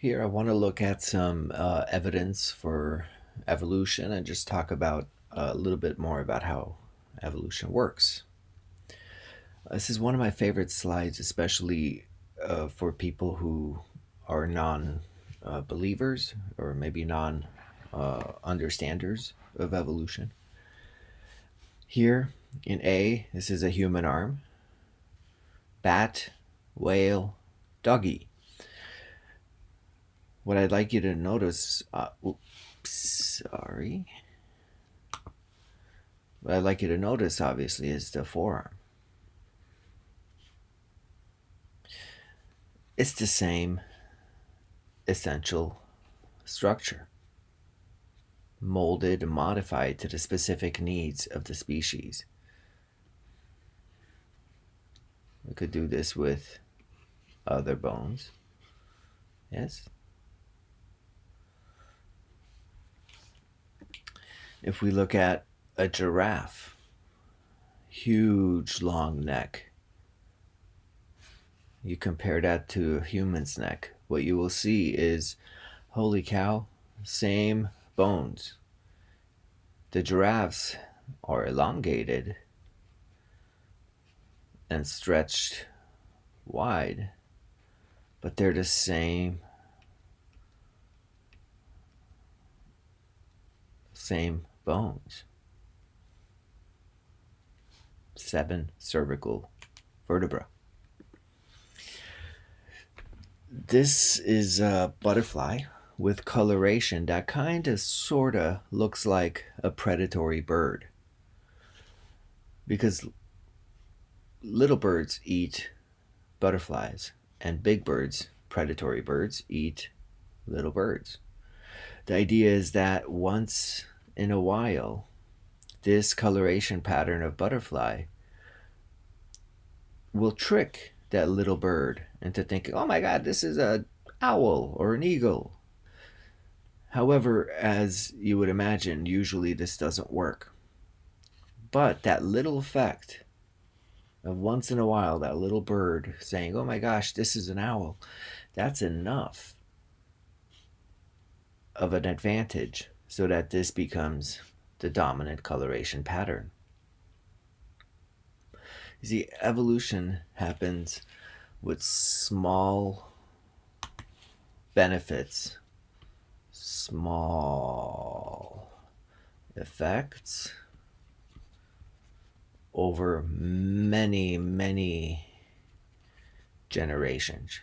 Here, I want to look at some evidence for evolution and just talk about a little bit more about how evolution works. This is one of my favorite slides, especially for people who are non believers or maybe non understanders of evolution. Here in A, this is a human arm, bat, whale, doggy. What I'd like you to notice, sorry. What I'd like you to notice, obviously, is the forearm. It's the same essential structure, molded and modified to the specific needs of the species. We could do this with other bones. Yes? If we look at a giraffe, huge long neck, you compare that to a human's neck, what you will see is, holy cow, same bones. The giraffes are elongated and stretched wide, but they're the same bones. 7 cervical vertebrae. This is a butterfly with coloration that kind of sort of looks like a predatory bird, because little birds eat butterflies and big birds, predatory birds, eat little birds. The idea is that once in a while, this coloration pattern of butterfly will trick that little bird into thinking, oh my god, this is an owl or an eagle. However, as you would imagine, usually this doesn't work. But that little effect of once in a while, that little bird saying, oh my gosh, this is an owl, that's enough of an advantage so that this becomes the dominant coloration pattern. You see, evolution happens with small benefits, small effects over many, many generations.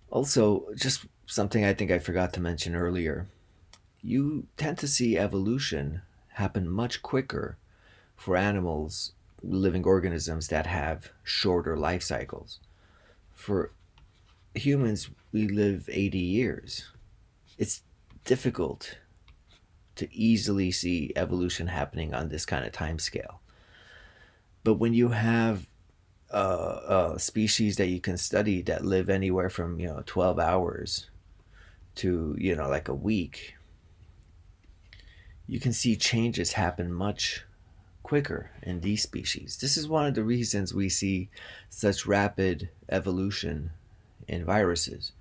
Also, just something I think I forgot to mention earlier, you tend to see evolution happen much quicker for animals, living organisms that have shorter life cycles. For humans, we live 80 years. It's difficult to easily see evolution happening on this kind of time scale. But when you have a species that you can study that live anywhere from 12 hours to like a week, you can see changes happen much quicker in these species. This is one of the reasons we see such rapid evolution in viruses.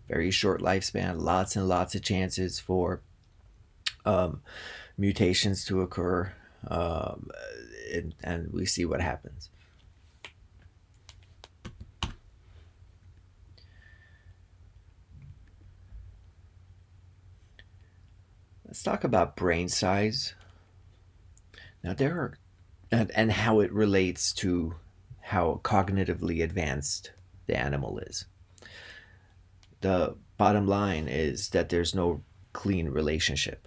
Very short lifespan, lots and lots of chances for mutations to occur, and we see what happens. Let's talk about brain size. Now, there are, and how it relates to how cognitively advanced the animal is. The bottom line is that there's no clean relationship.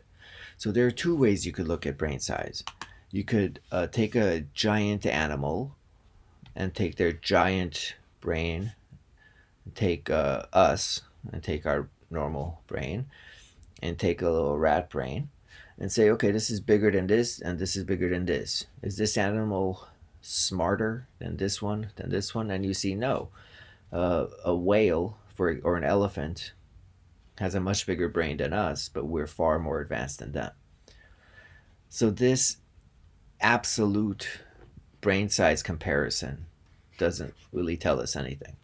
So there are two ways you could look at brain size. You could take a giant animal and take their giant brain, take us and take our normal brain, and take a little rat brain and say, okay, this is bigger than this and this is bigger than this. Is this animal smarter than this one, than this one? And you see, no. A whale or an elephant has a much bigger brain than us, but we're far more advanced than them. So this absolute brain size comparison doesn't really tell us anything.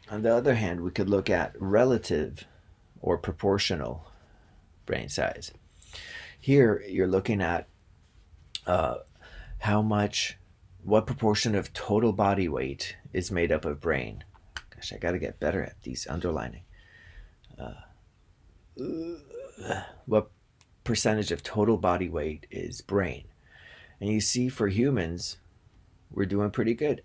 On the other hand, we could look at relative or proportional brain size. Here, you're looking at uh, how much, what proportion of total body weight is made up of brain. Gosh, I got to get better at these underlining. What percentage of total body weight is brain? And you see, for humans, we're doing pretty good.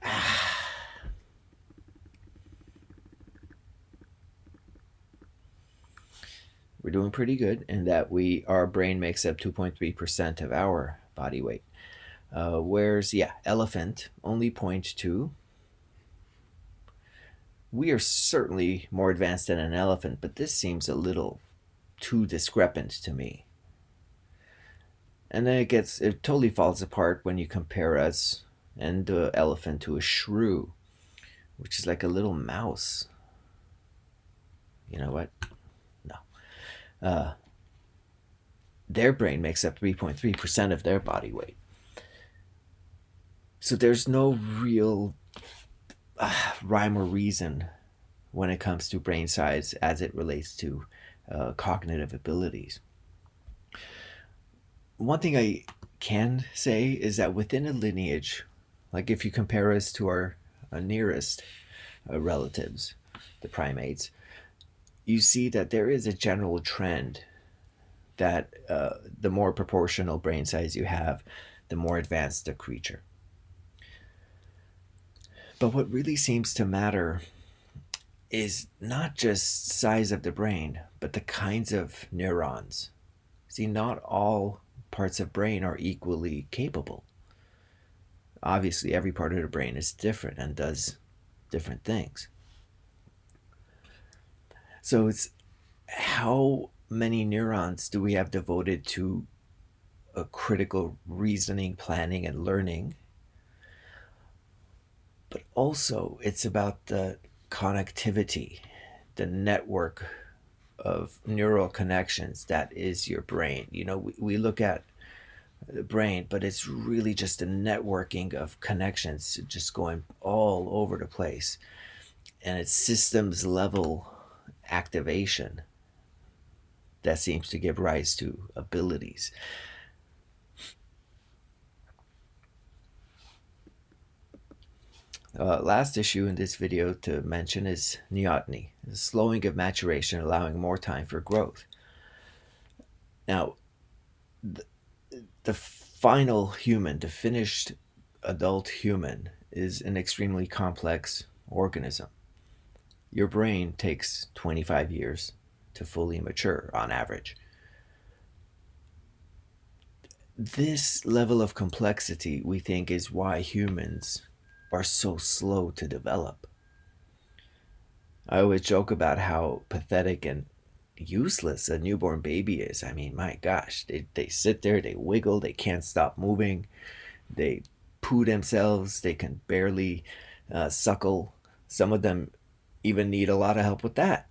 We're doing pretty good in that our brain makes up 2.3% of our body weight. Whereas, yeah, elephant only 0.2. We are certainly more advanced than an elephant, but this seems a little too discrepant to me. And then it totally falls apart when you compare us and the elephant to a shrew, which is like a little mouse. You know what? No. Uh, their brain makes up 3.3% of their body weight. So there's no real rhyme or reason when it comes to brain size as it relates to cognitive abilities. One thing I can say is that within a lineage, like if you compare us to our nearest relatives, the primates, you see that there is a general trend that the more proportional brain size you have, the more advanced the creature. But what really seems to matter is not just size of the brain, but the kinds of neurons. See, not all parts of brain are equally capable. Obviously, every part of the brain is different and does different things. So it's how many neurons do we have devoted to a critical reasoning, planning, and learning? But also, it's about the connectivity, the network of neural connections that is your brain. We look at the brain, but it's really just a networking of connections just going all over the place. And it's systems level activation that seems to give rise to abilities. Last issue in this video to mention is neoteny, the slowing of maturation, allowing more time for growth. Now, the final human, the finished adult human, is an extremely complex organism. Your brain takes 25 years to fully mature on average. This level of complexity, we think, is why humans are so slow to develop. I always joke about how pathetic and useless a newborn baby is. I mean, my gosh, they sit there, they wiggle, they can't stop moving, they poo themselves, they can barely suckle. Some of them even need a lot of help with that.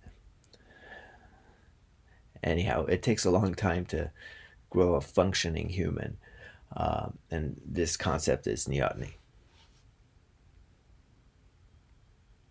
Anyhow, it takes a long time to grow a functioning human, and this concept is neoteny.